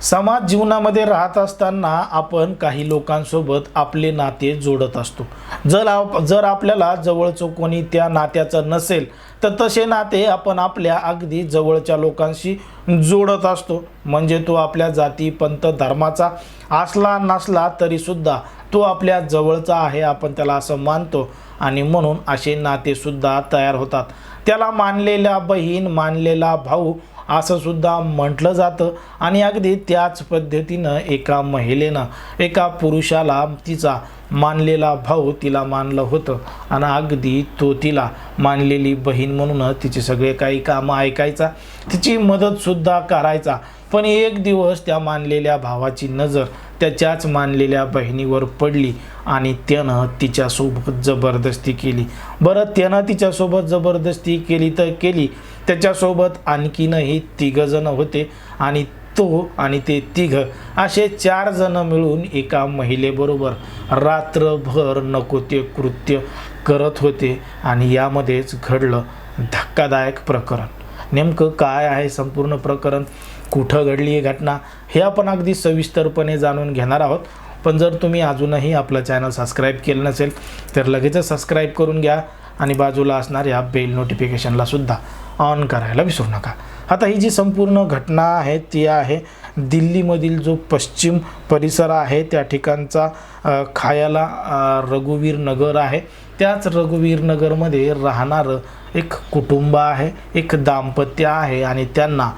समाज जीवनामध्ये राहत असताना आपण काही लोकांसोबत आपले नाते जोडत असतो। जर आपल्याला जवळचं कोणी त्या नात्याचं नसेल तर तसे नाते आपण आपल्या अगदी जवळच्या लोकांशी जोडत असतो। म्हणजे तो आपल्या जाती पंथ धर्माचा असला नसला तरी सुद्धा तो आपल्या जवळचा आहे, आपण त्याला असं मानतो आणि म्हणून असे नाते सुद्धा तयार होतात। त्याला मानलेला बहीण मानलेला भाऊ असं सुद्धा म्हटलं जातं। आणि अगदी त्याच पद्धतीनं एका महिलेनं एका पुरुषाला तिचा मानलेला भाऊ तिला मानलं होतं आणि अगदी तो तिला मानलेली बहीण म्हणून तिचे सगळे काही कामं ऐकायचा, तिची मदत सुद्धा करायचा। पण एक दिवस त्या मानलेल्या भावाची नजर त्याच्याच मानलेल्या बहिणीवर पडली आणि त्यानं तिच्यासोबत जबरदस्ती केली। बरं, त्यानं तिच्यासोबत जबरदस्ती केली तर केली, त्याच्यासोबत आणखीनही 3 जण होते आणि तो आणि ते 3 असे 4 जण मिळून एका महिलेबरोबर रात्रभर नको ते कृत्य करत होते। आणि यामध्येच घडलं धक्कादायक प्रकरण। नेमकं काय आहे संपूर्ण प्रकरण, कुठं घडली ही घटना, हे आपण अगदी सविस्तरपणे जाणून घेणार आहोत। पण जर तुम्ही अजूनही आपलं चॅनल सबस्क्राईब केलं नसेल तर लगेचच सबस्क्राईब करून घ्या आणि बाजूला असणाऱ्या बेल नोटिफिकेशनला सुद्धा ऑन करायला विसरू नका। आता ही जी संपूर्ण घटना आहे ती आहे दिल्लीमधील जो पश्चिम परिसर आहे त्या ठिकाणचा खायाला रघुवीर नगर आहे। त्याच रघुवीर नगरमध्ये राहणारं एक कुटुंब आहे, एक दाम्पत्य आहे आणि त्यांना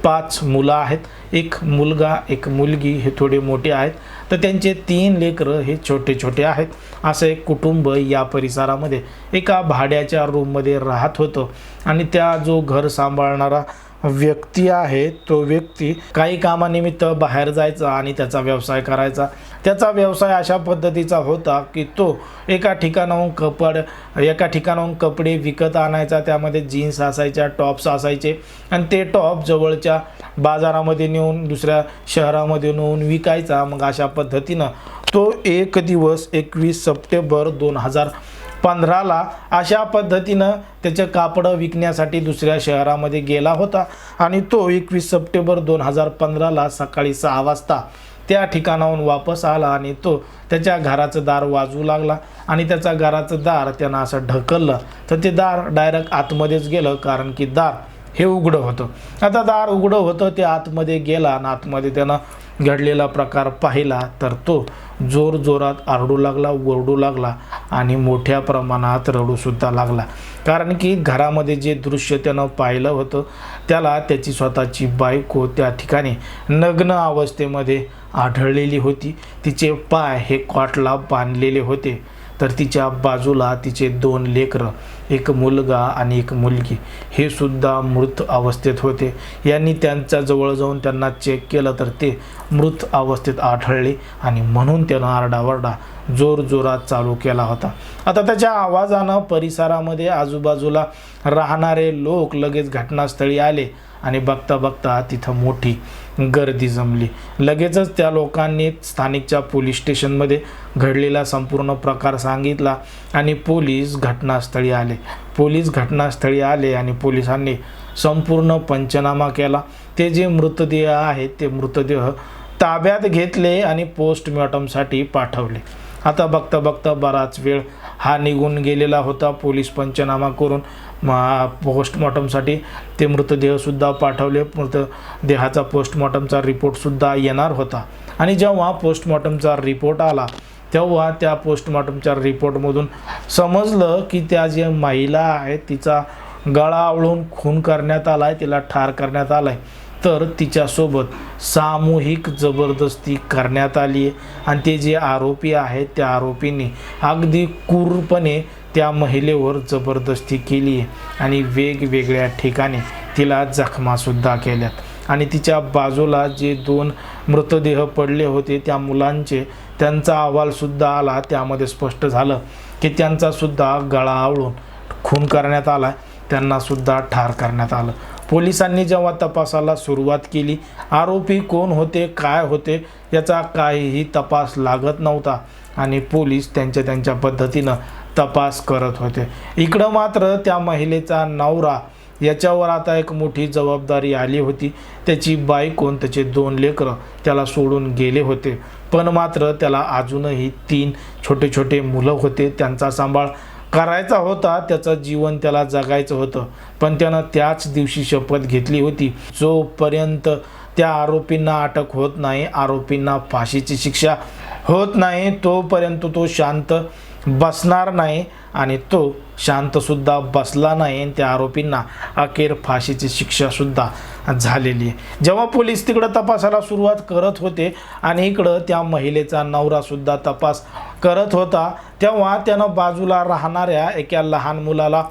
5 मुलं आहेत। एक मुलगा एक मुलगी हे थोडे मोठे आहेत, तर त्यांचे 3 लेकरं हे छोटे छोटे आहेत। असं एक कुटुंब या परिसरामध्ये एका भाड्याच्या रूममध्ये राहत होतं आणि त्या जो घर सांभाळणारा व्यक्ती आहे तो व्यक्ती काही कामानिमित्त बाहेर जायचा आणि त्याचा व्यवसाय करायचा। त्याचा व्यवसाय अशा पद्धतीचा होता की तो एका ठिकाणाहून कपडे विकत आणायचा, त्यामध्ये जीन्स असायच्या, टॉप्स असायचे आणि ते टॉप जवळच्या बाजारामध्ये नेऊन दुसऱ्या शहरामध्ये नेऊन विकायचा। मग अशा पद्धतीनं तो एक दिवस 21 सप्टेंबर 2015ला अशा पद्धतीनं त्याचे कापडं विकण्यासाठी दुसऱ्या शहरामध्ये गेला होता आणि तो 21 सप्टेंबर 2015ला सकाळी 6 वाजता त्या ठिकाणाहून वापस आला आणि तो त्याच्या घराचं दार वाजवू लागला आणि त्याचा घराचं दार त्यानं असं ढकललं तर ते दार डायरेक्ट आतमध्येच गेलं, कारण की दार हे उघडं होतं। आता दार उघडं होतं, ते आतमध्ये गेला आणि आतमध्ये त्यानं घडलेला प्रकार पाहिला तर तो जोरजोरात आरडू लागला, ओरडू लागला आणि मोठ्या प्रमाणात रडूसुद्धा लागला। कारण की घरामध्ये जे दृश्य त्यानं पाहिलं होतं त्याला त्याची स्वतःची बायको त्या ठिकाणी नग्न अवस्थेमध्ये आढळलेली होती। तिचे पाय हे कॉटला बांधलेले होते, तर तिच्या बाजूला तिचे 2 लेकरं, एक मुलगा आणि एक मुलगी हे सुद्धा मृत अवस्थेत होते। यांनी त्यांच्या जवळ जाऊन त्यांना चेक केलं तर ते मृत अवस्थेत आढळले आणि म्हणून त्यानं आरडाओरडा जोरजोरात चालू केला होता। आता त्याच्या आवाजानं परिसरामध्ये आजूबाजूला राहणारे लोक लगेच घटनास्थळी आले आणि बघता बघता तिथं मोठी गर्दी जमली। लगेचच त्या लोकांनी स्थानिकच्या पोलीस स्टेशनमध्ये घडलेला संपूर्ण प्रकार सांगितला आणि पोलीस घटनास्थळी आले आणि पोलिसांनी संपूर्ण पंचनामा केला। ते जे मृतदेह आहेत ते मृतदेह ताब्यात घेतले आणि पोस्टमॉर्टमसाठी पाठवले। आता बघता बघता बराच वेळ हा निघून गेलेला होता। पोलीस पंचनामा करून पोस्टमॉर्टमसाठी ते मृतदेहसुद्धा पाठवले। मृतदेहाचा पोस्टमॉर्टमचा रिपोर्टसुद्धा येणार होता आणि जेव्हा पोस्टमॉर्टमचा रिपोर्ट आला तेव्हा त्या पोस्टमॉर्टमच्या रिपोर्टमधून समजलं की त्या जे महिला आहेत तिचा गळा आवळून खून करण्यात आला आहे, तिला ठार करण्यात आला आहे, तर तिच्यासोबत सामूहिक जबरदस्ती करण्यात आली आहे आणि ते जे आरोपी आहेत त्या आरोपींनी अगदी क्रूरपणे त्या महिलेवर जबरदस्ती केली आहे आणि वेगवेगळ्या ठिकाणी तिला जखमासुद्धा केल्यात। आणि तिच्या बाजूला जे 2 मृतदेह पडले होते त्या मुलांचे त्यांचा अहवालसुद्धा आला, त्यामध्ये स्पष्ट झालं की त्यांचासुद्धा गळा आवळून खून करण्यात आला, त्यांनासुद्धा ठार करण्यात आलं। पोलिसांनी जेव्हा तपासाला सुरुवात केली, आरोपी कोण होते काय होते याचा काहीही तपास लागत नव्हता आणि पोलीस त्यांच्या पद्धतीनं तपास करत होते। इकडं मात्र त्या महिलेचा नवरा याच्यावर आता एक मोठी जबाबदारी आली होती. त्याची बायको आणि त्याचे 2 लेकरं त्याला सोडून गेले होते, पण मात्र त्याला अजूनही 3 छोटे छोटे मुलं होते. त्यांचा सांभाळ करायचा होता, त्याचं जीवन त्याला जगायचं होतं. पण त्यानं त्याच दिवशी शपथ घेतली होती, जोपर्यंत त्या आरोपींना अटक होत नाही, आरोपींना फाशीची शिक्षा होत नाही, तोपर्यंत तो शांत बसणार नाही. आणि तो शांतसुद्धा बसला नाही आणि त्या आरोपींना अखेर फाशीची शिक्षासुद्धा झालेली आहे. जेव्हा पोलीस तिकडं तपासाला सुरुवात करत होते आणि इकडं त्या महिलेचा नवरासुद्धा तपास करत होता, तेव्हा त्यानं बाजूला राहणाऱ्या एका लहान मुलाला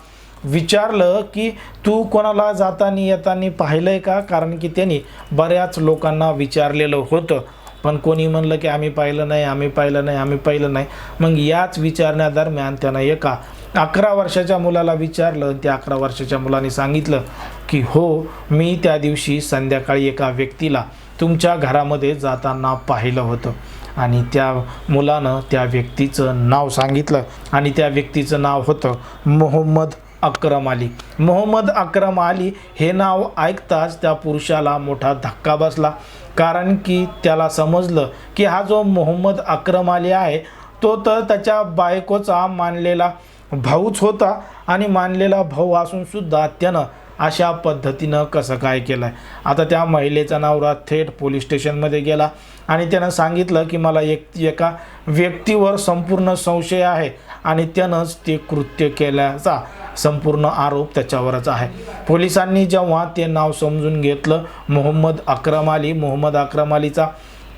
विचारलं की तू कोणाला जाताना येताना पाहिलं आहे का? कारण की त्यांनी बऱ्याच लोकांना विचारलेलं होतं, पण कोणी म्हणलं की आम्ही पाहिलं नाही, आम्ही पाहिलं नाही, आम्ही पाहिलं नाही. मग याच विचारण्यादरम्यान त्यानं एका 11 वर्षाच्या मुलाला विचारलं. त्या 11 वर्षाच्या मुलाने सांगितलं की हो, मी त्या दिवशी संध्याकाळी एका व्यक्तीला तुमच्या घरामध्ये जाताना पाहिलं होतं. आणि त्या मुलानं त्या व्यक्तीचं नाव सांगितलं आणि त्या व्यक्तीचं नाव होतं मोहम्मद अक्रम अली. मोहम्मद अक्रम अली हे नाव ऐकताच त्या पुरुषाला मोठा धक्का बसला, कारण की त्याला समजलं की हा जो मोहम्मद अक्रम अली आहे तो तर त्याच्या बायकोचा मानलेला भाऊच होता. आणि मानलेला भाऊ असूनसुद्धा त्यानं अशा पद्धतीनं कसं काय केलं आहे. आता त्या महिलेचा नवरा थेट पोलीस स्टेशनमध्ये गेला आणि त्यानं सांगितलं की मला एका व्यक्तीवर संपूर्ण संशय आहे आणि त्यानंच ते कृत्य केल्याचा संपूर्ण आरोप त्याच्यावरच आहे. पोलिसांनी जेव्हा ते नाव समजून घेतलं मोहम्मद अक्रम अली, मोहम्मद अक्रम अलीचा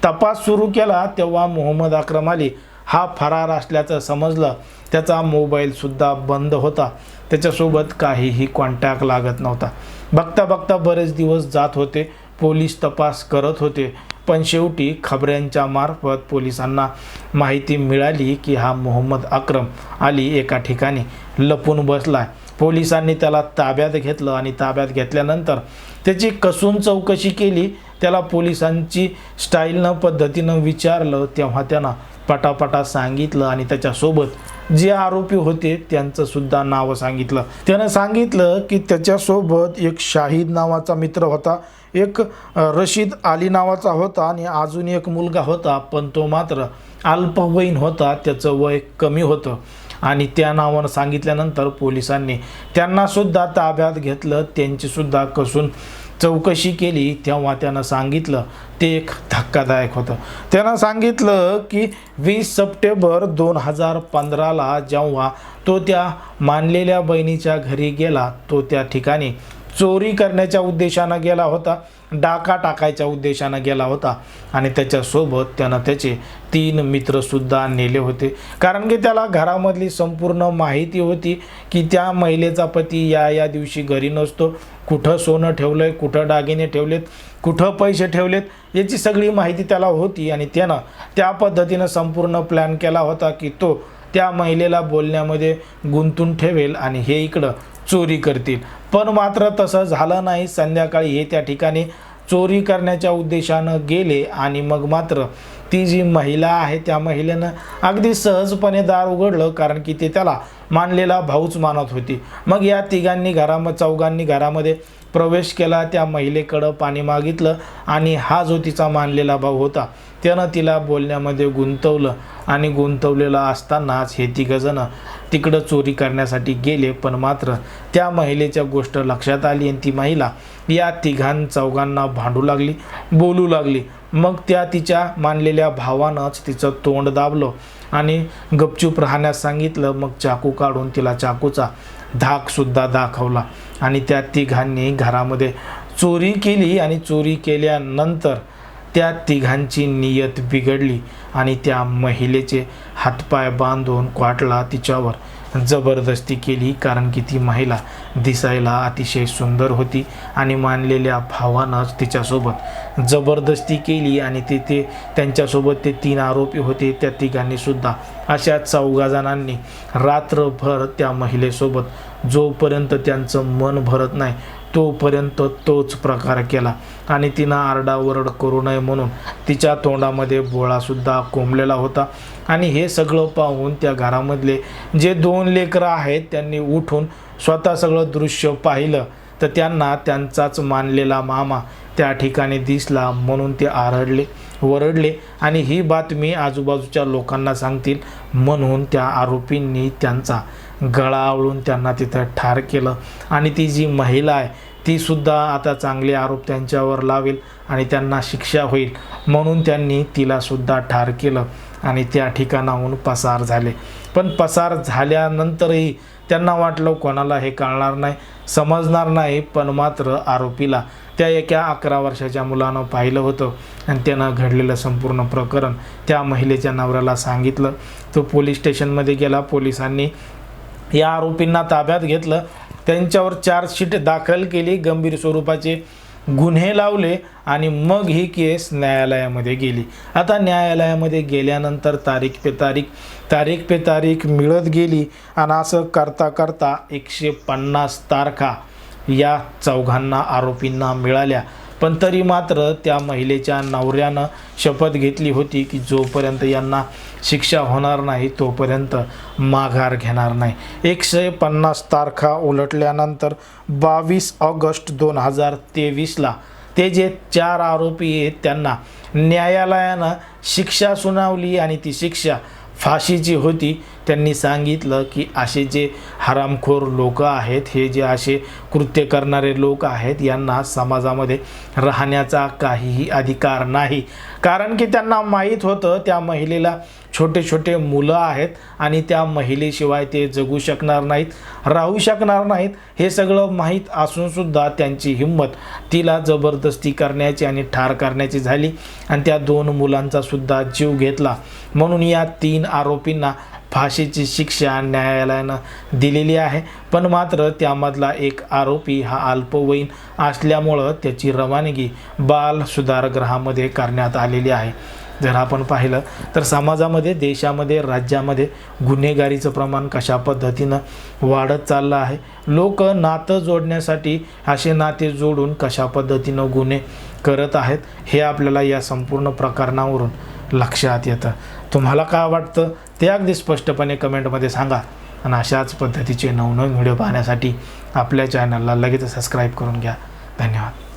तपास सुरू केला, तेव्हा मोहम्मद अक्रम अली हा फरार असल्याचं समजलं. त्याचा मोबाईलसुद्धा बंद होता, त्याच्यासोबत काहीही कॉन्टॅक्ट लागत नव्हता. बघता बघता बरेच दिवस जात होते, पोलीस तपास करत होते, पण शेवटी खबऱ्यांच्या मार्फत पोलिसांना माहिती मिळाली की हा मोहम्मद अक्रम अली एका ठिकाणी लपून बसला. पोलिसांनी त्याला ताब्यात घेतलं आणि ताब्यात घेतल्यानंतर त्याची कसून चौकशी केली. त्याला पोलिसांची स्टाईलनं पद्धतीनं विचारलं, तेव्हा त्यानं पटापटा सांगितलं आणि त्याच्यासोबत जे आरोपी होते त्यांचं सुद्धा नाव सांगितलं. त्यानं सांगितलं की त्याच्यासोबत एक शाहिद नावाचा मित्र होता, एक रशीद अली नावाचा होता आणि अजून एक मुलगा होता, पण तो मात्र अल्पवयीन होता, त्याचं वय कमी होतं. आणि त्या नावानं सांगितल्यानंतर पोलिसांनी त्यांनासुद्धा ताब्यात घेतलं, त्यांचीसुद्धा कसून चौकशी केली. तेव्हा त्यानं सांगितलं ते एक धक्कादायक होतं. त्यानं सांगितलं की 20 सप्टेंबर 2015ला जेव्हा तो त्या मानलेल्या बहिणीच्या घरी गेला, तो त्या ठिकाणी चोरी करण्याच्या उद्देशानं गेला होता, डाका टाकायच्या उद्देशानं गेला होता. आणि त्याच्यासोबत त्यानं त्याचे 3 मित्रसुद्धा नेले होते, कारण की त्याला घरामधली संपूर्ण माहिती होती की त्या महिलेचा पती या दिवशी घरी नसतो, कुठं सोनं ठेवलं आहे, कुठं दागिने ठेवलेत, कुठं पैसे ठेवलेत, याची सगळी माहिती त्याला होती. आणि त्यानं त्या पद्धतीनं संपूर्ण प्लॅन केला होता की तो त्या महिलेला बोलण्यामध्ये गुंतून ठेवेल आणि हे इकडं चोरी करतील. पण मात्र तसं झालं नाही. संध्याकाळी हे त्या ठिकाणी चोरी करण्याच्या उद्देशानं गेले आणि मग मात्र ती जी महिला आहे त्या महिलेनं अगदी सहजपणे दार उघडलं, कारण की ते त्याला मानलेला भाऊच मानत होती. मग या चौघांनी घरामध्ये प्रवेश केला, त्या महिलेकडं पाणी मागितलं आणि हा जो तिचा मानलेला भाऊ होता त्यानं तिला बोलण्यामध्ये गुंतवलं. आणि गुंतवलेलं असतानाच हे 3 जणं तिकडं चोरी करण्यासाठी गेले. पण मात्र त्या महिलेच्या गोष्ट लक्षात आली आणि ती महिला या 3-4 भांडू लागली, बोलू लागली. मग त्या तिच्या मानलेल्या भावानंच तिचं तोंड दाबलं आणि गपचूप राहण्यास सांगितलं. मग चाकू काढून तिला चाकूचा धाकसुद्धा दाखवला आणि त्या 3 घरामध्ये चोरी केली. आणि चोरी केल्यानंतर त्या 3 नियत बिघडली आणि त्या महिलेचे हातपाय बांधून क्वाटला तिच्यावर जबरदस्ती केली, कारण की ती महिला दिसायला अतिशय सुंदर होती आणि मानलेल्या भावानंच तिच्यासोबत जबरदस्ती केली. आणि ते त्यांच्यासोबत ते 3 आरोपी होते, त्या 3 सुद्धा अशा 4 जणांनी रात्रभर त्या महिलेसोबत जोपर्यंत त्यांचं मन भरत नाही तोपर्यंत तोच प्रकार केला. आणि तिनं आरडाओरड करू नये म्हणून तिच्या तोंडामध्ये बोळासुद्धा कोंबलेला होता. आणि हे सगळं पाहून त्या घरामधले जे 2 लेकरं आहेत त्यांनी उठून स्वतः सगळं दृश्य पाहिलं. तर त्यांना त्यांचाच मानलेला मामा त्या ठिकाणी दिसला, म्हणून ते आरडले वरडले आणि ही बातमी आजूबाजूच्या लोकांना सांगतील म्हणून त्या आरोपींनी त्यांचा गळा आवळून त्यांना तिथं ठार केलं. आणि ती जी महिला आहे ती सुद्धा आता चांगले आरोप त्यांच्यावर लावेल आणि त्यांना शिक्षा होईल म्हणून त्यांनी तिला सुद्धा ठार केलं आणि त्या ठिकाणाहून पसार झाले. पण पसार झाल्यानंतरही त्यांना वाटलं कोणाला हे कळणार नाही, समजणार नाही, पण मात्र आरोपीला त्या एका 11 वर्षाच्या मुलानं पाहिलं होतं आणि त्यानं घडलेलं संपूर्ण प्रकरण त्या महिलेच्या नवऱ्याला सांगितलं. तो पोलीस स्टेशनमध्ये गेला. पोलिसांनी या आरोपींना ताब्यात घेतलं, त्यांच्यावर चार्जशीट दाखल केली, गंभीर स्वरूपाचे गुन्हे लावले आणि मग ही केस न्यायालयामध्ये गेली. आता न्यायालयामध्ये गेल्यानंतर तारीख पे तारीख मिळत गेली आणि असं करता करता 150 तारखा या चौघांना आरोपींना मिळाल्या. पण तरी मात्र त्या महिलेच्या नवऱ्यानं शपथ घेतली होती की जोपर्यंत यांना शिक्षा होणार नाही तोपर्यंत माघार घेणार नाही. 150 तारखा उलटल्यानंतर 22 ऑगस्ट 2023ला ते जे 4 आरोपी आहेत त्यांना न्यायालयानं शिक्षा सुनावली आणि ती शिक्षा फाशीची होती. त्यांनी सांगितलं की असे जे हरामखोर लोक आहेत, हे जे असे कृत्य करणारे लोक आहेत, यांना समाजामध्ये राहण्याचा काहीही अधिकार नाही. कारण की त्यांना माहीत होतं त्या महिलेला छोटे छोटे मुलं आहेत आणि त्या महिलेशिवाय ते जगू शकणार नाहीत, राहू शकणार नाहीत. हे सगळं माहीत असूनसुद्धा त्यांची हिंमत तिला जबरदस्ती करण्याची आणि ठार करण्याची झाली आणि त्या 2 मुलांचा सुद्धा जीव घेतला. म्हणून या 3 आरोपींना फाशीची शिक्षा न्यायालयानं दिलेली आहे. पण मात्र त्यामधला एक आरोपी हा अल्पवयीन असल्यामुळं त्याची रवानगी बाल सुधारगृहामध्ये करण्यात आलेली आहे. जर आपण पाहिलं तर समाजामध्ये, देशामध्ये, राज्यामध्ये गुन्हेगारीचं प्रमाण कशा पद्धतीनं वाढत चाललं आहे. लोक नातं जोडण्यासाठी असे नाते जोडून कशा पद्धतीनं गुन्हे करत आहेत हे आपल्याला या संपूर्ण प्रकरणावरून लक्षात येतं. तुम्हाला काय वाटतं ते अगदी स्पष्टपणे कमेंटमध्ये सांगा आणि अशाच पद्धतीचे नवनवीन व्हिडिओ पाहण्यासाठी आपल्या चॅनलला लगेच सबस्क्राईब करून घ्या. धन्यवाद.